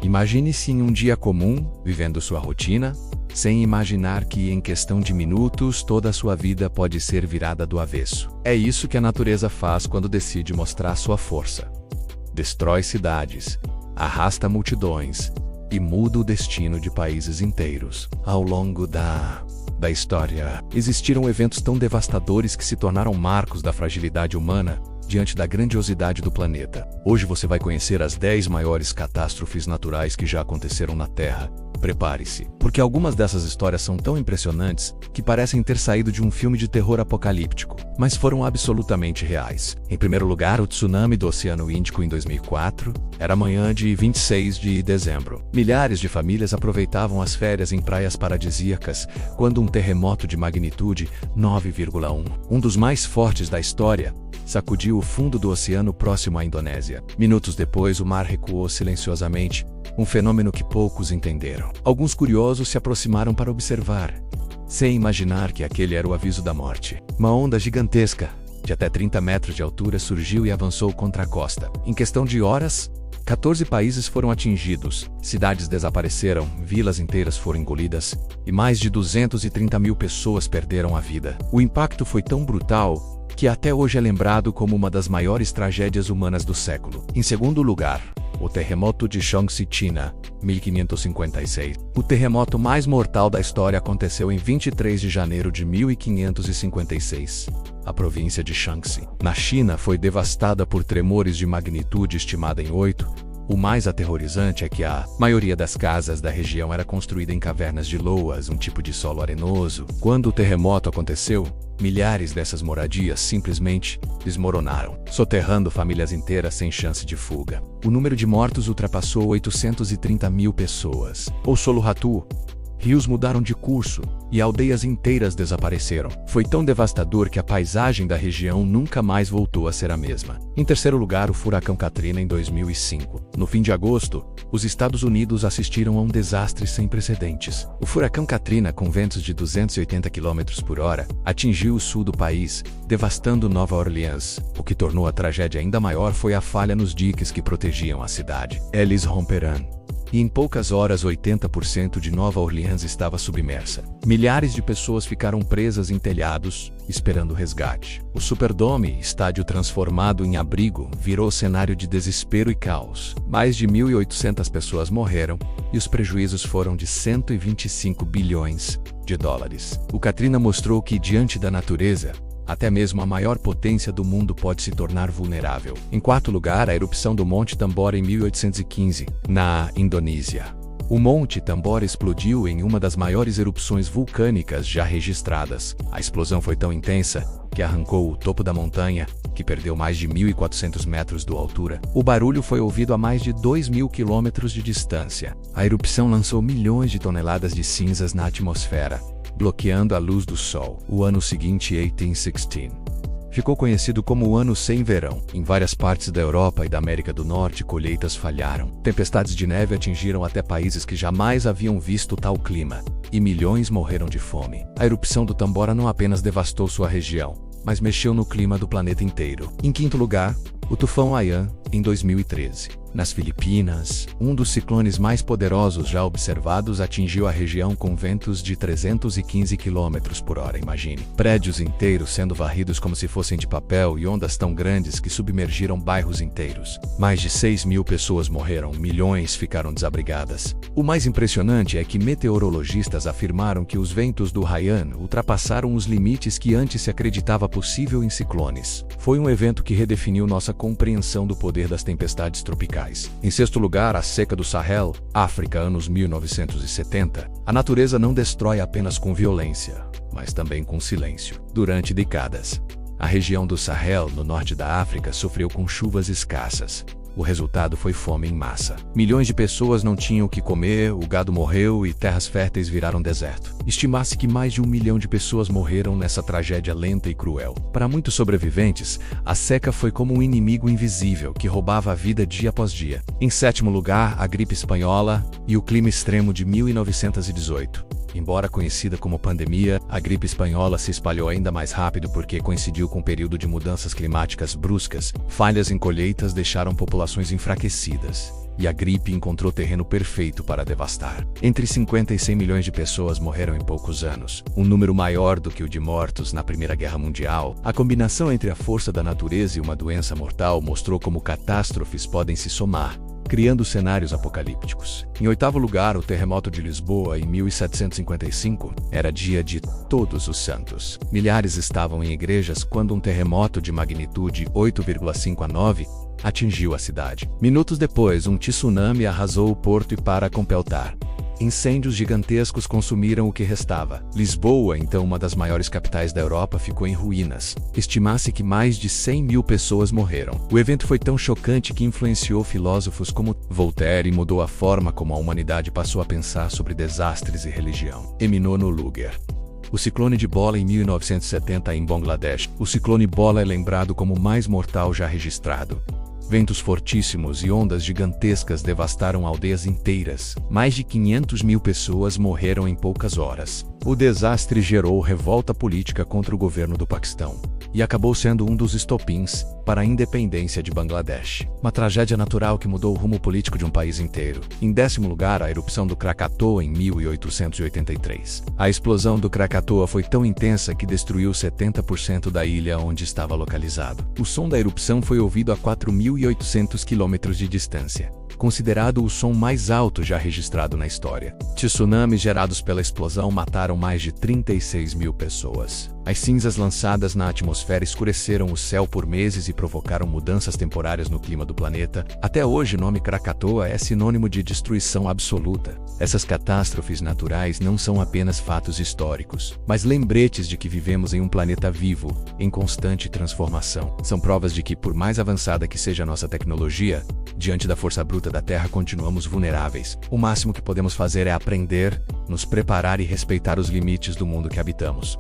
Imagine-se em um dia comum, vivendo sua rotina, sem imaginar que em questão de minutos toda a sua vida pode ser virada do avesso. É isso que a natureza faz quando decide mostrar sua força. Destrói cidades, arrasta multidões e muda o destino de países inteiros. Ao longo da história, existiram eventos tão devastadores que se tornaram marcos da fragilidade humana diante da grandiosidade do planeta. Hoje você vai conhecer as 10 maiores catástrofes naturais que já aconteceram na Terra. Prepare-se, porque algumas dessas histórias são tão impressionantes que parecem ter saído de um filme de terror apocalíptico, mas foram absolutamente reais. Em primeiro lugar, o tsunami do Oceano Índico em 2004. Era manhã de 26 de dezembro. Milhares de famílias aproveitavam as férias em praias paradisíacas quando um terremoto de magnitude 9,1, um dos mais fortes da história, sacudiu o fundo do oceano próximo à Indonésia. Minutos depois, o mar recuou silenciosamente, um fenômeno que poucos entenderam. Alguns curiosos se aproximaram para observar, sem imaginar que aquele era o aviso da morte. Uma onda gigantesca, de até 30 metros de altura, surgiu e avançou contra a costa. Em questão de horas, 14 países foram atingidos, cidades desapareceram, vilas inteiras foram engolidas e mais de 230 mil pessoas perderam a vida. O impacto foi tão brutal que até hoje é lembrado como uma das maiores tragédias humanas do século. Em segundo lugar, o terremoto de Shaanxi, China, 1556. O terremoto mais mortal da história aconteceu em 23 de janeiro de 1556. A província de Shaanxi, na China, foi devastada por tremores de magnitude estimada em 8. O mais aterrorizante é que a maioria das casas da região era construída em cavernas de loas, um tipo de solo arenoso. Quando o terremoto aconteceu, milhares dessas moradias simplesmente desmoronaram, soterrando famílias inteiras sem chance de fuga. O número de mortos ultrapassou 830 mil pessoas. O Solo Ratu, rios mudaram de curso e aldeias inteiras desapareceram. Foi tão devastador que a paisagem da região nunca mais voltou a ser a mesma. Em terceiro lugar, o furacão Katrina em 2005. No fim de agosto, os Estados Unidos assistiram a um desastre sem precedentes. O furacão Katrina, com ventos de 280 km por hora, atingiu o sul do país, devastando Nova Orleans. O que tornou a tragédia ainda maior foi a falha nos diques que protegiam a cidade. Eles romperam. E em poucas horas 80% de Nova Orleans estava submersa. Milhares de pessoas ficaram presas em telhados, esperando resgate. O Superdome, estádio transformado em abrigo, virou cenário de desespero e caos. Mais de 1.800 pessoas morreram e os prejuízos foram de 125 bilhões de dólares. O Katrina mostrou que, diante da natureza, até mesmo a maior potência do mundo pode se tornar vulnerável. Em quarto lugar, a erupção do Monte Tambora em 1815, na Indonésia. O Monte Tambora explodiu em uma das maiores erupções vulcânicas já registradas. A explosão foi tão intensa que arrancou o topo da montanha, que perdeu mais de 1.400 metros de altura. O barulho foi ouvido a mais de 2.000 quilômetros de distância. A erupção lançou milhões de toneladas de cinzas na atmosfera, bloqueando a luz do sol. O ano seguinte, 1816, ficou conhecido como o Ano Sem Verão. Em várias partes da Europa e da América do Norte, colheitas falharam. Tempestades de neve atingiram até países que jamais haviam visto tal clima, e milhões morreram de fome. A erupção do Tambora não apenas devastou sua região, mas mexeu no clima do planeta inteiro. Em quinto lugar, o tufão Haiyan, em 2013. Nas Filipinas, um dos ciclones mais poderosos já observados atingiu a região com ventos de 315 km por hora. Imagine. Prédios inteiros sendo varridos como se fossem de papel e ondas tão grandes que submergiram bairros inteiros. Mais de 6.000 pessoas morreram, milhões ficaram desabrigadas. O mais impressionante é que meteorologistas afirmaram que os ventos do Haiyan ultrapassaram os limites que antes se acreditava possível em ciclones. Foi um evento que redefiniu nossa compreensão do poder das tempestades tropicais. Em sexto lugar, a seca do Sahel, África, anos 1970. A natureza não destrói apenas com violência, mas também com silêncio. Durante décadas, a região do Sahel, no norte da África, sofreu com chuvas escassas. O resultado foi fome em massa. Milhões de pessoas não tinham o que comer, o gado morreu e terras férteis viraram deserto. Estima-se que mais de 1 milhão de pessoas morreram nessa tragédia lenta e cruel. Para muitos sobreviventes, a seca foi como um inimigo invisível que roubava a vida dia após dia. Em sétimo lugar, a gripe espanhola e o clima extremo de 1918. Embora conhecida como pandemia, a gripe espanhola se espalhou ainda mais rápido porque coincidiu com um período de mudanças climáticas bruscas. Falhas em colheitas deixaram populações enfraquecidas e a gripe encontrou terreno perfeito para devastar. Entre 50 e 100 milhões de pessoas morreram em poucos anos, um número maior do que o de mortos na Primeira Guerra Mundial. A combinação entre a força da natureza e uma doença mortal mostrou como catástrofes podem se somar, criando cenários apocalípticos. Em oitavo lugar, o terremoto de Lisboa, em 1755, era dia de Todos os Santos. Milhares estavam em igrejas quando um terremoto de magnitude 8,5 a 9 atingiu a cidade. Minutos depois, um tsunami arrasou o porto e para completar. Incêndios gigantescos consumiram o que restava. Lisboa, então uma das maiores capitais da Europa, ficou em ruínas. Estima-se que mais de 100 mil pessoas morreram. O evento foi tão chocante que influenciou filósofos como Voltaire e mudou a forma como a humanidade passou a pensar sobre desastres e religião. Em nono lugar, o ciclone de Bola em 1970 em Bangladesh. O ciclone Bola é lembrado como o mais mortal já registrado. Ventos fortíssimos e ondas gigantescas devastaram aldeias inteiras. Mais de 500 mil pessoas morreram em poucas horas. O desastre gerou revolta política contra o governo do Paquistão e acabou sendo um dos estopins para a independência de Bangladesh. Uma tragédia natural que mudou o rumo político de um país inteiro. Em décimo lugar, a erupção do Krakatoa em 1883. A explosão do Krakatoa foi tão intensa que destruiu 70% da ilha onde estava localizado. O som da erupção foi ouvido a 4.800 quilômetros de distância, considerado o som mais alto já registrado na história. Tsunamis gerados pela explosão mataram mais de 36 mil pessoas. As cinzas lançadas na atmosfera escureceram o céu por meses e provocaram mudanças temporárias no clima do planeta. Até hoje, o nome Krakatoa é sinônimo de destruição absoluta. Essas catástrofes naturais não são apenas fatos históricos, mas lembretes de que vivemos em um planeta vivo, em constante transformação. São provas de que, por mais avançada que seja a nossa tecnologia, diante da força bruta da Terra continuamos vulneráveis. O máximo que podemos fazer é aprender, nos preparar e respeitar os limites do mundo que habitamos.